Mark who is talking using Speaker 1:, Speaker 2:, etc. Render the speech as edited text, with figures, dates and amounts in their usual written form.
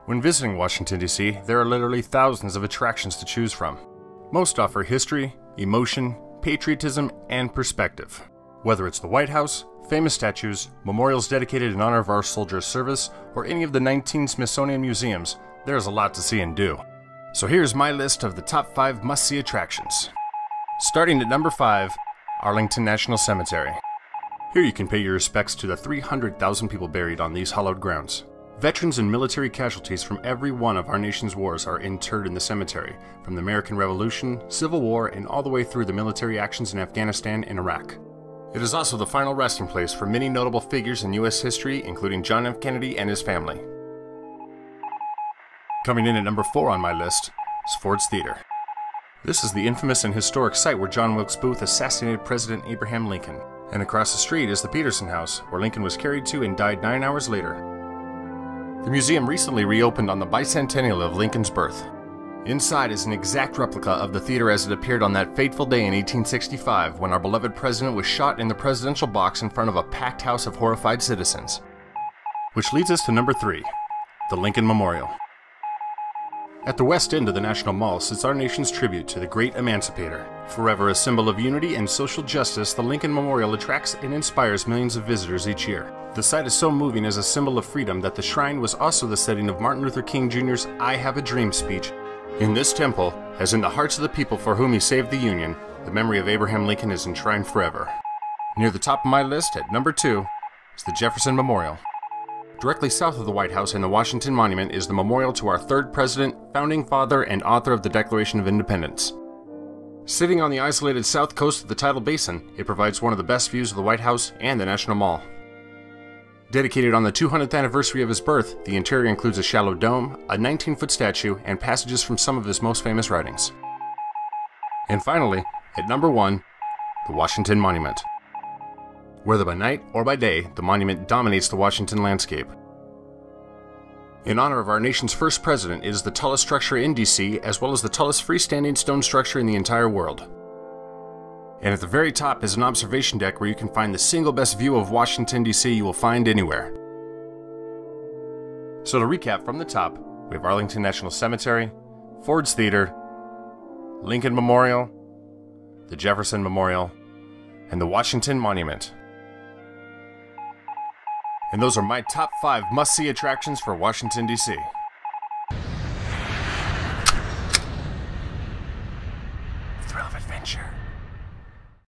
Speaker 1: When visiting Washington, D.C., there are literally thousands of attractions to choose from. Most offer history, emotion, patriotism, and perspective. Whether it's the White House, famous statues, memorials dedicated in honor of our soldiers' service, or any of the 19 Smithsonian museums, there's a lot to see and do. So here's my list of the top 5 must-see attractions. Starting at number 5, Arlington National Cemetery. Here you can pay your respects to the 300,000 people buried on these hallowed grounds. Veterans and military casualties from every one of our nation's wars are interred in the cemetery, from the American Revolution, Civil War, and all the way through the military actions in Afghanistan and Iraq. It is also the final resting place for many notable figures in U.S. history, including John F. Kennedy and his family. Coming in at number 4 on my list is Ford's Theater. This is the infamous and historic site where John Wilkes Booth assassinated President Abraham Lincoln, and across the street is the Peterson House, where Lincoln was carried to and died 9 hours later. The museum recently reopened on the bicentennial of Lincoln's birth. Inside is an exact replica of the theater as it appeared on that fateful day in 1865 when our beloved president was shot in the presidential box in front of a packed house of horrified citizens. Which leads us to number 3, the Lincoln Memorial. At the west end of the National Mall sits our nation's tribute to the great emancipator. Forever a symbol of unity and social justice, the Lincoln Memorial attracts and inspires millions of visitors each year. The site is so moving as a symbol of freedom that the shrine was also the setting of Martin Luther King Jr.'s "I Have a Dream" speech. In this temple, as in the hearts of the people for whom he saved the Union, the memory of Abraham Lincoln is enshrined forever. Near the top of my list, at number 2, is the Jefferson Memorial. Directly south of the White House and the Washington Monument is the memorial to our 3rd president, founding father, and author of the Declaration of Independence. Sitting on the isolated south coast of the Tidal Basin, it provides one of the best views of the White House and the National Mall. Dedicated on the 200th anniversary of his birth, the interior includes a shallow dome, a 19-foot statue, and passages from some of his most famous writings. And finally, at number 1, the Washington Monument. Whether by night or by day, the monument dominates the Washington landscape. In honor of our nation's first president, it is the tallest structure in D.C., as well as the tallest freestanding stone structure in the entire world. And at the very top is an observation deck where you can find the single best view of Washington, D.C. you will find anywhere. So to recap from the top, we have Arlington National Cemetery, Ford's Theater, Lincoln Memorial, the Jefferson Memorial, and the Washington Monument. And those are my top 5 must-see attractions for Washington, D.C.